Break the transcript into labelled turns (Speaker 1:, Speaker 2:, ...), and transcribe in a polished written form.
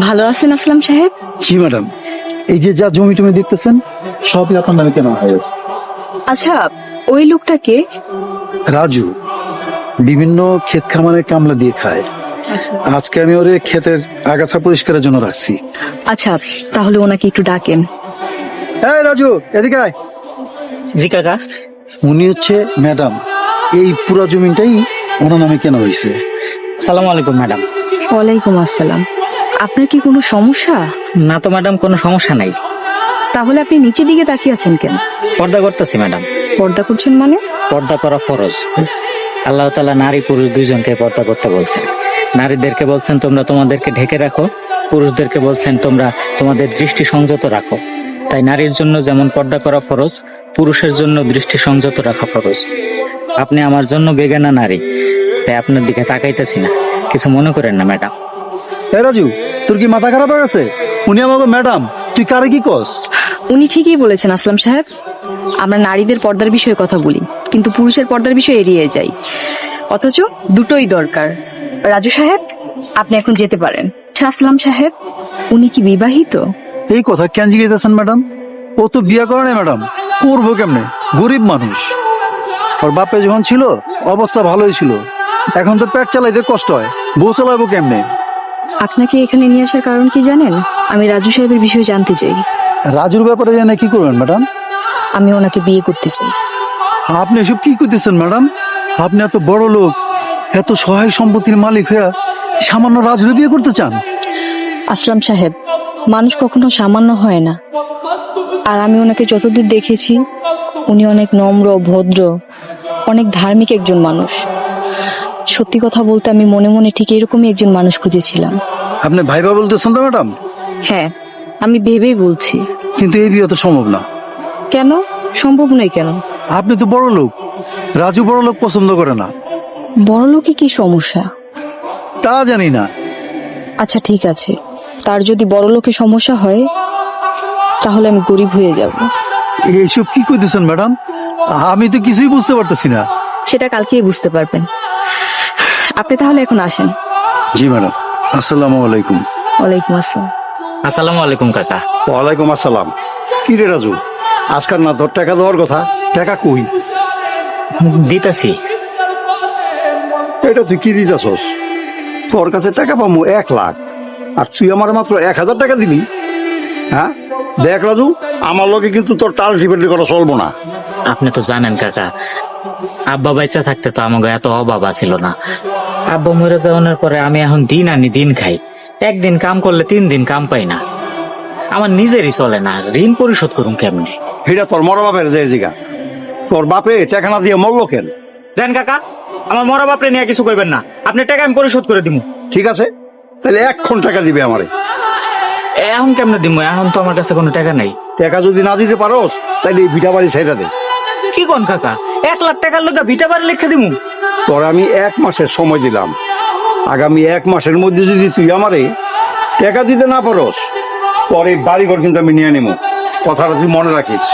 Speaker 1: ভালো আছেন আসলাম সাহেব?
Speaker 2: জি ম্যাডাম, এই যে যা জমি টমি দেখতেছেন সবই আপনার নামে কেনা হয়ে গেছে।
Speaker 1: আচ্ছা, ওই লোকটাকে?
Speaker 2: রাজু বিভিন্ন ক্ষেত খামারের কামলা দিয়ে খায়। আজকে আমি ওরে ক্ষেতের আগাছা পরিষ্কারের জন্য রাখছি।
Speaker 1: আচ্ছা, তাহলে ওনাকে একটু ডাকেন।
Speaker 2: এই রাজু, এদিকে আয়।
Speaker 3: জি কাকা।
Speaker 2: উনি হচ্ছে ম্যাডাম, এই পুরা জমিটাই ওনার নামে কেনা হয়েছে।
Speaker 3: সালাম আলাইকুম ম্যাডাম।
Speaker 1: ওয়ালাইকুম আসসালাম। আপনার কি কোনো সমস্যা?
Speaker 3: না তো ম্যাডাম, কোনো সমস্যা নাই।
Speaker 1: তাহলে আপনি নিচের দিকে তাকিয়ে আছেন কেন?
Speaker 3: পর্দা করতেছি ম্যাডাম।
Speaker 1: পর্দা করছেন মানে?
Speaker 3: পর্দা করা ফরজ। আল্লাহ তাআলা নারী পুরুষ দুইজনকে পর্দা করতে বলছেন। নারীদেরকে বলছেন তোমরা তোমাদেরকে ঢেকে রাখো, পুরুষদেরকে বলছেন তোমরা তোমাদের দৃষ্টি সংযত রাখো। তাই নারীর জন্য যেমন পর্দা করা ফরজ, পুরুষের জন্য দৃষ্টি সংযত রাখা ফরজ। আপনি আমার জন্য বেগানা নারী, তাই আপনার দিকে তাকাইতেছি না, কিছু মনে করেন না ম্যাডাম।
Speaker 2: এই রাজু, তোর কি মাথা খারাপ হয়ে গেছে? উনি আমাকে ম্যাডাম, তুই কারে কি কস?
Speaker 1: উনি ঠিকই বলেছেন আসলাম সাহেব। আমরা নারীদের পর্দার বিষয়ে কথা বলি, কিন্তু পুরুষের পর্দার বিষয়ে এড়িয়ে যাই। অথচ দুটোই দরকার। রাজু সাহেব, আপনি এখন যেতে পারেন। আচ্ছা আসলাম সাহেব, উনি কি বিবাহিত?
Speaker 2: এই কথা কেন জিজ্ঞেসেন ম্যাডাম? ও তো বিয়ে করে না ম্যাডাম, করবো কেমনে? গরিব মানুষ। ওর বাপে যখন ছিল অবস্থা ভালোই ছিল, এখন তো পেট চালাইতে কষ্ট হয়, বউ চালাবো কেমনে?
Speaker 1: আপনাকে এখানে নিয়ে আসার কারণ কি জানেন? আমি রাজু সাহেবের বিষয়ে জানতে চাই।
Speaker 2: রাজুর ব্যাপারে জানে কি করবেন ম্যাডাম?
Speaker 1: আমি ওনাকে বিয়ে করতে চাই।
Speaker 2: আপনি এসব কি করতেছেন ম্যাডাম? আপনি এত বড় লোক, এত সহায় সম্পত্তির মালিক হয়ে সামান্য রাজুর বিয়ে করতে চান?
Speaker 1: আসলাম সাহেব, মানুষ কখনো সামান্য হয় না। আর আমি ওনাকে যতদূর দেখেছি, উনি অনেক নম্র, ভদ্র, অনেক ধার্মিক একজন মানুষ। সত্যি কথা বলতে আমি মনে মনে ঠিক এরকমই একজন মানুষ খুঁজেছিলাম।
Speaker 2: আপনি ভাইবা বলতেছেন তো ম্যাডাম?
Speaker 1: হ্যাঁ, আমি ভেবেই বলছি।
Speaker 2: কিন্তু এই বিয়ে তো সম্ভব না।
Speaker 1: কেন সম্ভব নয়? কেন?
Speaker 2: আপনি তো বড় লোক, রাজু বড় লোক পছন্দ করে না।
Speaker 1: বড় লোকে কি সমস্যা?
Speaker 2: তা জানি না।
Speaker 1: আচ্ছা ঠিক আছে, তার যদি বড় লোকে সমস্যা হয়, তাহলে আমি গরিব হয়ে যাব।
Speaker 2: এইসব কি করতেছেন ম্যাডাম? আমি তো কিছুই বুঝতে পারতেছি না।
Speaker 1: সেটা কালকেই বুঝতে পারবেন। আপনি তাহলে এখন আসেন।
Speaker 2: জি ম্যাডাম, আসসালামু আলাইকুম।
Speaker 1: ওয়ালাইকুম আসসালাম।
Speaker 3: আসসালামু আলাইকুম কাকা।
Speaker 4: ওয়ালাইকুম আসসালাম। কি রে রাজু, আজকাল না তোর টাকা দেওয়ার কথা, টাকা কই?
Speaker 3: দিতাছি।
Speaker 4: এটা তুই কি দিতেছস? তোর কাছে টাকা পাবো 1,00,000, আর তুই আমার মাত্র 1,000 টাকা দিবি? হ্যাঁ দেখ রাজু, আমার লোকে কিন্তু তোর টাল টিপেটি করা চলবো না।
Speaker 3: আপনি তো জানেন কাকা, আব্বা বাইচা থাকতে তো আমাকে এত অভাব ছিল না। আব্বা মরে যাওয়ার পরে আমি এখন দিন আনি দিন খাই। একদিন কাম করলে 3 দিন কাম পাই না। আমার নিজেরই চলে না, ঋণ পরিশোধ করুন কেমনে?
Speaker 4: এটা তোর মরা বাপের যে জিগা, তোর বাপে টাকা না দিয়ে মরলো কেন?
Speaker 3: দেন কাকা, আমার মরা বাপরে নিয়ে কিছু কইবেন না। আপনি টাকা আমি পরিশোধ করে দিব।
Speaker 4: ঠিক আছে, তাহলে 1 টাকা দিবে আমারে।
Speaker 3: এখন কেমনে দিব? এখন তো আমার কাছে কোনো টাকা নাই।
Speaker 4: টাকা যদি না দিতে পারোস, তাহলে এই ভিটা বাড়ি ছেড়ে দে।
Speaker 3: কি কোন কাকা, 1,00,000 টাকার লোক ভিটা বাড়ি লিখে দিব?
Speaker 4: তোর আমি 1 মাসের সময় দিলাম। আগামী 1 মাসের মধ্যে যদি তুই আমারে টাকা দিতে না পারোস, পরে বাড়িঘর কিন্তু আমি নিয়ে নেবো। কথাটা তুই মনে রাখিস।